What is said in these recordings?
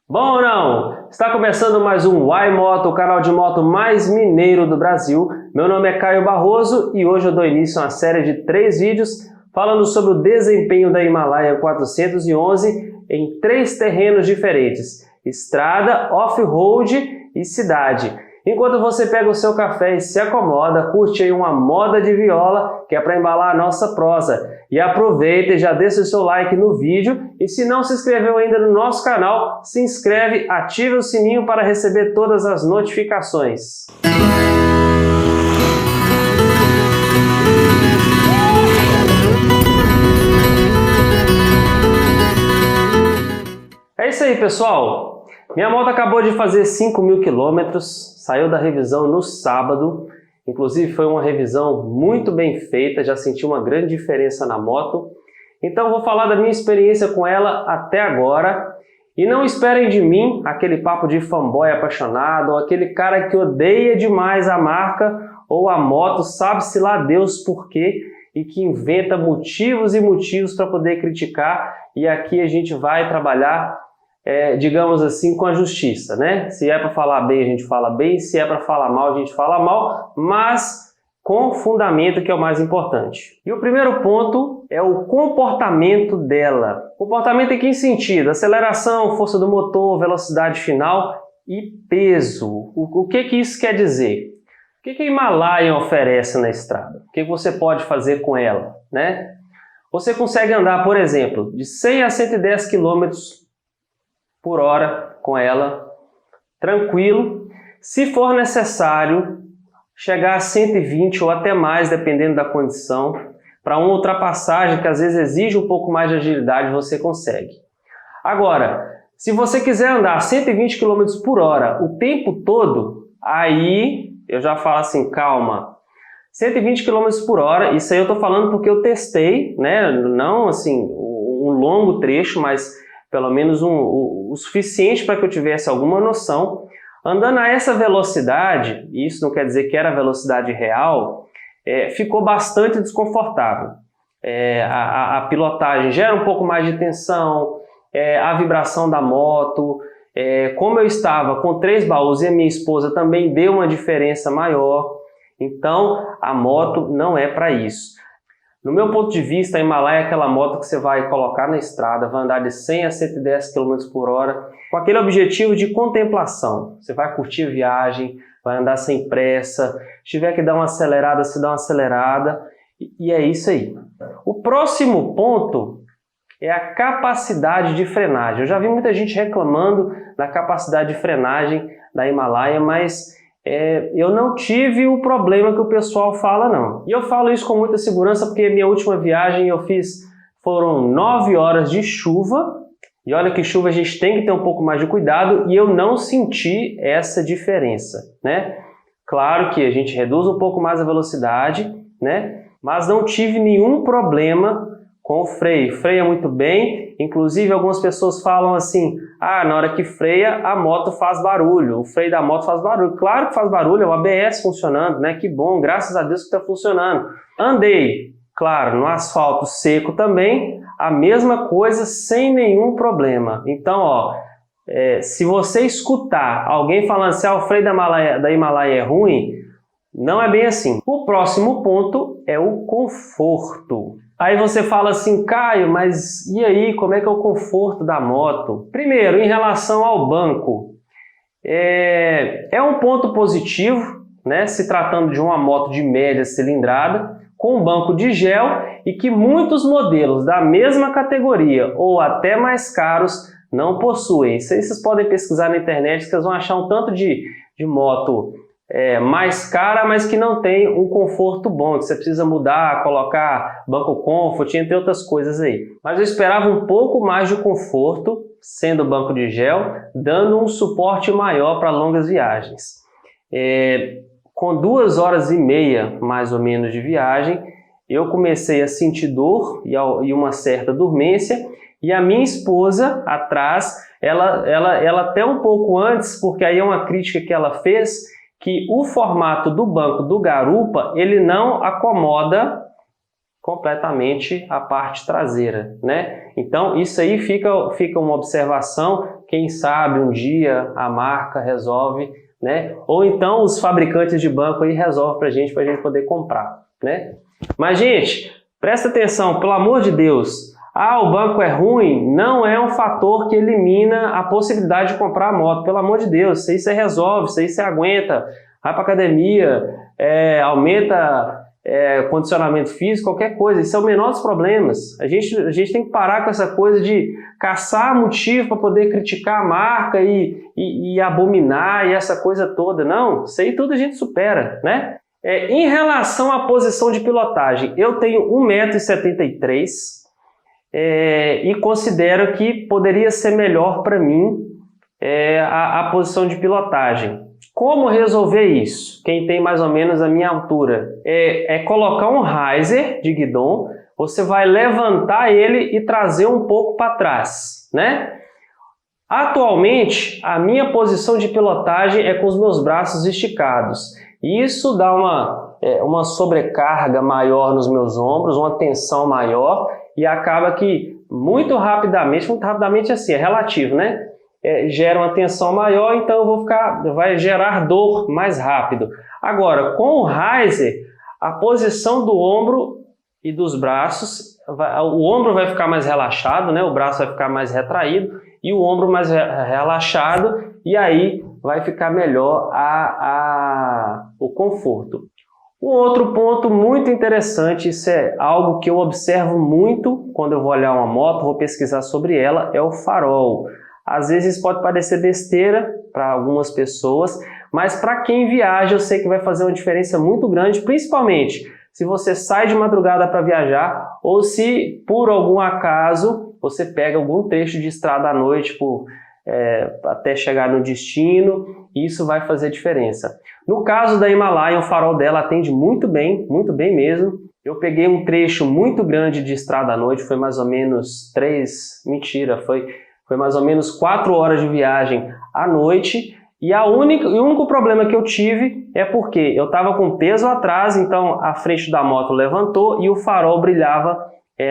Bom ou não? Está começando mais um Why Moto, o canal de moto mais mineiro do Brasil. Meu nome é Caio Barroso e hoje eu dou início a uma série de 3 vídeos falando sobre o desempenho da Himalaia 411 em 3 terrenos diferentes: estrada, off-road e cidade. Enquanto você pega o seu café e se acomoda, curte aí uma moda de viola, que é para embalar a nossa prosa. E aproveita e já deixa o seu like no vídeo. E se não se inscreveu ainda no nosso canal, se inscreve, ative o sininho para receber todas as notificações. É isso aí, pessoal! Minha moto acabou de fazer 5.000 quilômetros, saiu da revisão no sábado, inclusive foi uma revisão muito bem feita, já senti uma grande diferença na moto. Então vou falar da minha experiência com ela até agora. E não esperem de mim aquele papo de fanboy apaixonado, ou aquele cara que odeia demais a marca ou a moto, sabe-se lá Deus por quê, e que inventa motivos e motivos para poder criticar. E aqui a gente vai trabalhar digamos assim, com a justiça, né? Se é para falar bem, a gente fala bem, se é para falar mal, a gente fala mal, mas com fundamento, que é o mais importante. E o primeiro ponto é o comportamento dela. Comportamento em que sentido? Aceleração, força do motor, velocidade final e peso. O que isso quer dizer? O que a Himalaia oferece na estrada? O que você pode fazer com ela, né? Você consegue andar, por exemplo, de 100 a 110 km por hora com ela, tranquilo. Se for necessário, chegar a 120 ou até mais, dependendo da condição. Para uma ultrapassagem que às vezes exige um pouco mais de agilidade, você consegue. Agora, se você quiser andar 120 km por hora o tempo todo, aí eu já falo assim, calma. 120 km por hora, isso aí eu estou falando porque eu testei, né? Não assim um longo trecho, mas pelo menos o suficiente para que eu tivesse alguma noção. Andando a essa velocidade, e isso não quer dizer que era a velocidade real, ficou bastante desconfortável. A pilotagem gera um pouco mais de tensão, a vibração da moto, como eu estava com 3 baús e a minha esposa também deu uma diferença maior. Então a moto não é para isso. No meu ponto de vista, a Himalaia é aquela moto que você vai colocar na estrada, vai andar de 100 a 110 km por hora, com aquele objetivo de contemplação. Você vai curtir a viagem, vai andar sem pressa, se tiver que dar uma acelerada, você dá uma acelerada, e é isso aí. O próximo ponto é a capacidade de frenagem. Eu já vi muita gente reclamando da capacidade de frenagem da Himalaia, mas eu não tive o problema que o pessoal fala, não. E eu falo isso com muita segurança porque minha última viagem eu fiz, foram 9 horas de chuva, e olha que chuva a gente tem que ter um pouco mais de cuidado, e eu não senti essa diferença, né? Claro que a gente reduz um pouco mais a velocidade, né? Mas não tive nenhum problema com o freio. Freia muito bem, inclusive algumas pessoas falam assim, na hora que freia a moto faz barulho, o freio da moto faz barulho. Claro que faz barulho, é o ABS funcionando, né? Que bom, graças a Deus que está funcionando. Andei, claro, no asfalto seco também, a mesma coisa, sem nenhum problema. Então, se você escutar alguém falando assim, o freio da Himalaia é ruim, não é bem assim. O próximo ponto é o conforto. Aí você fala assim, Caio, mas e aí, como é que é o conforto da moto? Primeiro, em relação ao banco, é um ponto positivo, né? Se tratando de uma moto de média cilindrada, com um banco de gel, e que muitos modelos da mesma categoria, ou até mais caros, não possuem. Isso aí vocês podem pesquisar na internet, que vocês vão achar um tanto de moto mais cara, mas que não tem um conforto bom, que você precisa mudar, colocar banco comfort, entre outras coisas aí. Mas eu esperava um pouco mais de conforto, sendo banco de gel, dando um suporte maior para longas viagens. Com 2 horas e meia, mais ou menos, de viagem, eu comecei a sentir dor e uma certa dormência, e a minha esposa, atrás, ela até um pouco antes, porque aí é uma crítica que ela fez, que o formato do banco do garupa, ele não acomoda completamente a parte traseira, né? Então isso aí fica uma observação, quem sabe um dia a marca resolve, né? Ou então os fabricantes de banco aí resolvem para a gente poder comprar, né? Mas gente, presta atenção, pelo amor de Deus, o banco é ruim, não é um fator que elimina a possibilidade de comprar a moto, pelo amor de Deus, isso aí você resolve, isso aí você aguenta, vai para academia, aumenta condicionamento físico, qualquer coisa, isso é o menor dos problemas. A gente tem que parar com essa coisa de caçar motivo para poder criticar a marca e abominar e essa coisa toda. Não, isso aí tudo a gente supera, né? Em relação à posição de pilotagem, eu tenho 1,73 m e considero que poderia ser melhor para mim a posição de pilotagem. Como resolver isso? Quem tem mais ou menos a minha altura é colocar um riser de guidon, você vai levantar ele e trazer um pouco para trás, né? Atualmente, a minha posição de pilotagem é com os meus braços esticados. Isso dá uma sobrecarga maior nos meus ombros, uma tensão maior e acaba que muito rapidamente assim, é relativo, né? Gera uma tensão maior, então vai gerar dor mais rápido. Agora, com o riser, a posição do ombro e dos braços, o ombro vai ficar mais relaxado, né? O braço vai ficar mais retraído e o ombro mais relaxado, e aí vai ficar melhor o conforto. Um outro ponto muito interessante, isso é algo que eu observo muito quando eu vou olhar uma moto, vou pesquisar sobre ela, é o farol. Às vezes pode parecer besteira para algumas pessoas, mas para quem viaja eu sei que vai fazer uma diferença muito grande, principalmente se você sai de madrugada para viajar ou se por algum acaso você pega algum trecho de estrada à noite até chegar no destino, isso vai fazer diferença. No caso da Himalaia, o farol dela atende muito bem mesmo. Eu peguei um trecho muito grande de estrada à noite, foi mais ou menos foi mais ou menos 4 horas de viagem à noite, e o único problema que eu tive é porque eu estava com peso atrás, então a frente da moto levantou e o farol brilhava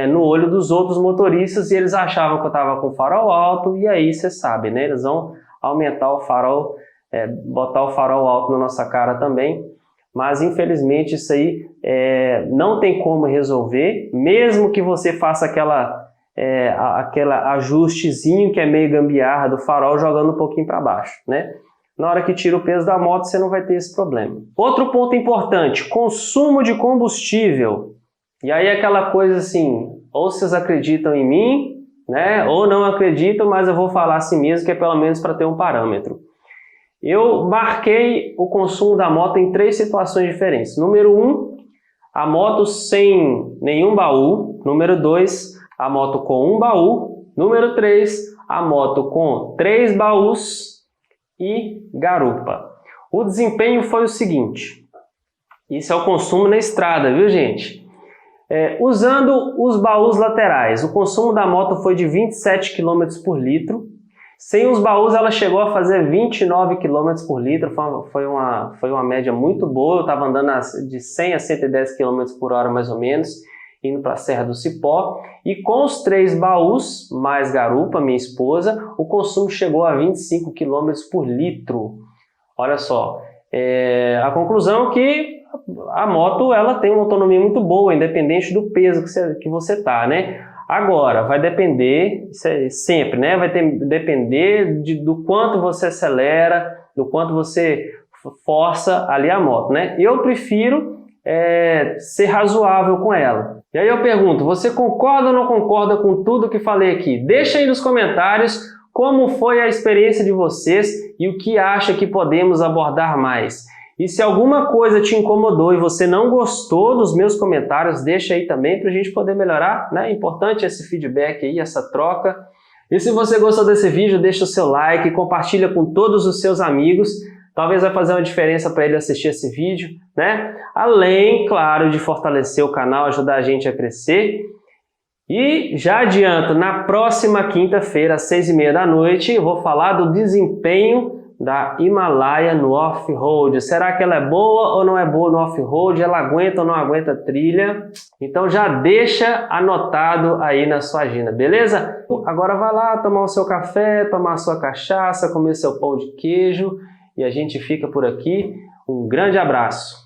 no olho dos outros motoristas e eles achavam que eu estava com o farol alto, e aí você sabe, né? Eles vão aumentar o farol, botar o farol alto na nossa cara também, mas infelizmente isso aí não tem como resolver, mesmo que você faça aquela ajustezinho que é meio gambiarra do farol jogando um pouquinho para baixo, né? Na hora que tira o peso da moto, você não vai ter esse problema. Outro ponto importante, consumo de combustível. E aí aquela coisa assim, ou vocês acreditam em mim, né? Ou não acreditam, mas eu vou falar assim mesmo, que é pelo menos para ter um parâmetro. Eu marquei o consumo da moto em 3 situações diferentes. Número 1, a moto sem nenhum baú. Número 2, a moto com um baú. Número 3, a moto com 3 baús e garupa. O desempenho foi o seguinte, isso é o consumo na estrada, viu gente? Usando os baús laterais, o consumo da moto foi de 27 km por litro. Sem os baús ela chegou a fazer 29 km por litro, foi uma média muito boa. Eu estava andando de 100 a 110 km por hora mais ou menos, indo para a Serra do Cipó, e com os 3 baús, mais garupa, minha esposa, o consumo chegou a 25 km por litro. Olha só, a conclusão é que a moto ela tem uma autonomia muito boa, independente do peso que você tá, né? Agora, vai depender, sempre, né? Vai depender do quanto você acelera, do quanto você força ali a moto, né? Eu prefiro ser razoável com ela. E aí eu pergunto, você concorda ou não concorda com tudo que falei aqui? Deixa aí nos comentários como foi a experiência de vocês e o que acha que podemos abordar mais. E se alguma coisa te incomodou e você não gostou dos meus comentários, deixa aí também para a gente poder melhorar, né? É importante esse feedback aí, essa troca. E se você gostou desse vídeo, deixa o seu like, compartilha com todos os seus amigos. Talvez vai fazer uma diferença para ele assistir esse vídeo, né? Além, claro, de fortalecer o canal, ajudar a gente a crescer. E já adianto, na próxima quinta-feira, às 6h30 da noite, eu vou falar do desempenho da Himalaia no off-road. Será que ela é boa ou não é boa no off-road? Ela aguenta ou não aguenta trilha? Então já deixa anotado aí na sua agenda, beleza? Agora vai lá tomar o seu café, tomar a sua cachaça, comer seu pão de queijo e a gente fica por aqui. Um grande abraço!